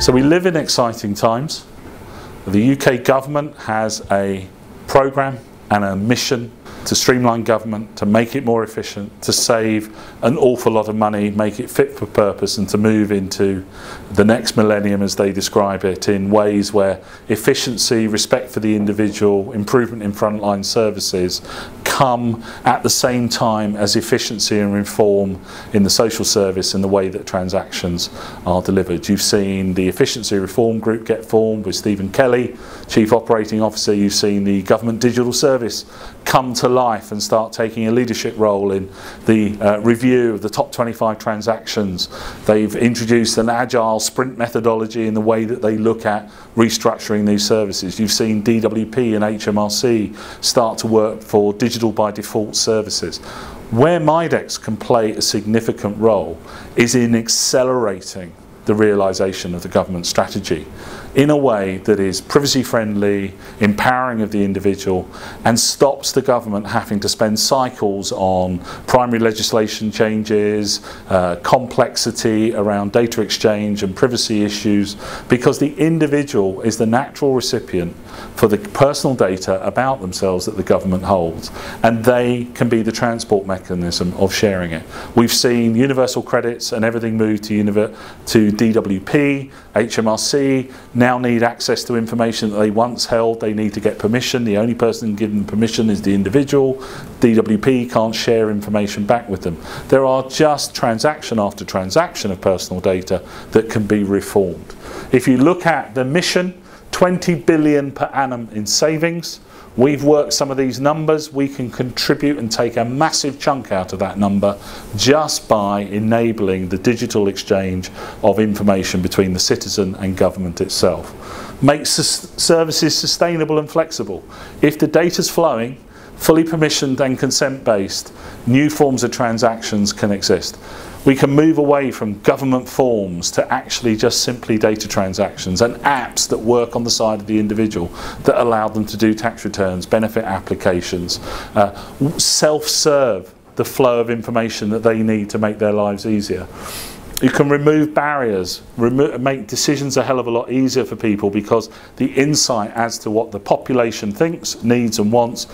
So we live in exciting times. The UK government has a programme and a mission to streamline government, to make it more efficient, to save an awful lot of money, make it fit for purpose, and to move into the next millennium, as they describe it, in ways where efficiency, respect for the individual, improvement in frontline services come at the same time as efficiency and reform in the social service and the way that transactions are delivered. You've seen the Efficiency Reform Group get formed with Stephen Kelly, Chief Operating Officer. You've seen the Government Digital Service come to life and start taking a leadership role in the review of the top 25 transactions. They've introduced an agile sprint methodology in the way that they look at restructuring these services. You've seen DWP and HMRC start to work for digital by default services. Where Mydex can play a significant role is in accelerating the realisation of the government strategy in a way that is privacy friendly, empowering of the individual, and stops the government having to spend cycles on primary legislation changes, complexity around data exchange and privacy issues, because the individual is the natural recipient for the personal data about themselves that the government holds, and they can be the transport mechanism of sharing it. We've seen universal credits and everything move to DWP, HMRC now need access to information that they once held. They need to get permission. The only person given permission is the individual. DWP can't share information back with them. There are just transaction after transaction of personal data that can be reformed. If you look at the mission, 20 billion per annum in savings. We've worked some of these numbers. We can contribute and take a massive chunk out of that number just by enabling the digital exchange of information between the citizen and government itself. Makes services sustainable and flexible. If the data's flowing, fully permissioned and consent-based, new forms of transactions can exist. We can move away from government forms to actually just simply data transactions and apps that work on the side of the individual that allow them to do tax returns, benefit applications, self-serve the flow of information that they need to make their lives easier. You can remove barriers, make decisions a hell of a lot easier for people, because the insight as to what the population thinks, needs and wants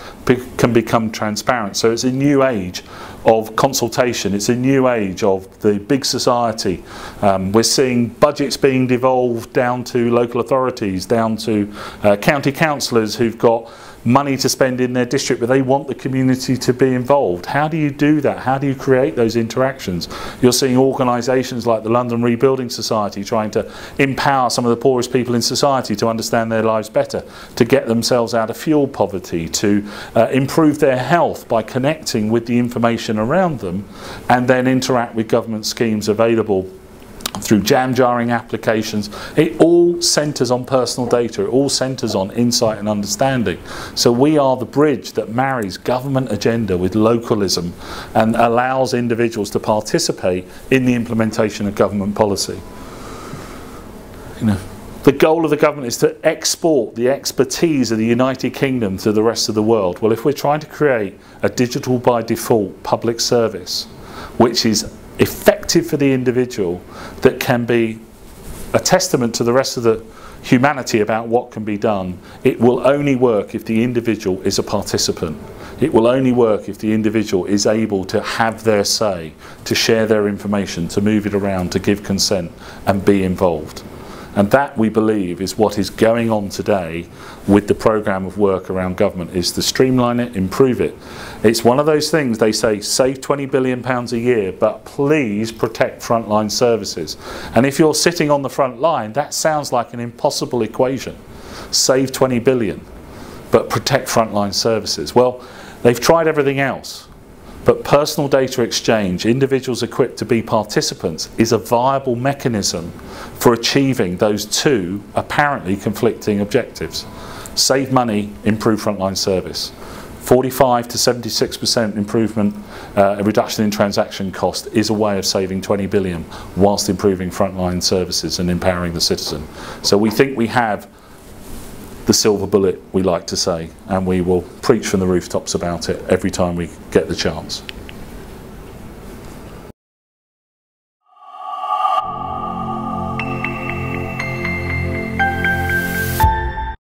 can become transparent. So it's a new age of consultation, it's a new age of the big society. We're seeing budgets being devolved down to local authorities, down to county councillors who've got money to spend in their district, but they want the community to be involved. How do you do that? How do you create those interactions? You're seeing organisations like the London Rebuilding Society trying to empower some of the poorest people in society to understand their lives better, to get themselves out of fuel poverty, to improve their health by connecting with the information around them, and then interact with government schemes available through jam jarring applications. It all centres on personal data, it all centres on insight and understanding. So we are the bridge that marries government agenda with localism and allows individuals to participate in the implementation of government policy. The goal of the government is to export the expertise of the United Kingdom to the rest of the world. Well, if we're trying to create a digital by default public service which is effective for the individual, that can be a testament to the rest of the humanity about what can be done, it will only work if the individual is a participant. It will only work if the individual is able to have their say, to share their information, to move it around, to give consent and be involved. And that, we believe, is what is going on today with the programme of work around government, is to streamline it, improve it. It's one of those things, they say, save £20 billion a year, but please protect frontline services. And if you're sitting on the front line, that sounds like an impossible equation. Save 20 billion, but protect frontline services. Well, they've tried everything else. But personal data exchange, individuals equipped to be participants, is a viable mechanism for achieving those two apparently conflicting objectives. Save money, improve frontline service. 45 to 76% improvement, a reduction in transaction cost is a way of saving 20 billion whilst improving frontline services and empowering the citizen. So we think we have the silver bullet, we like to say, and we will preach from the rooftops about it every time we get the chance.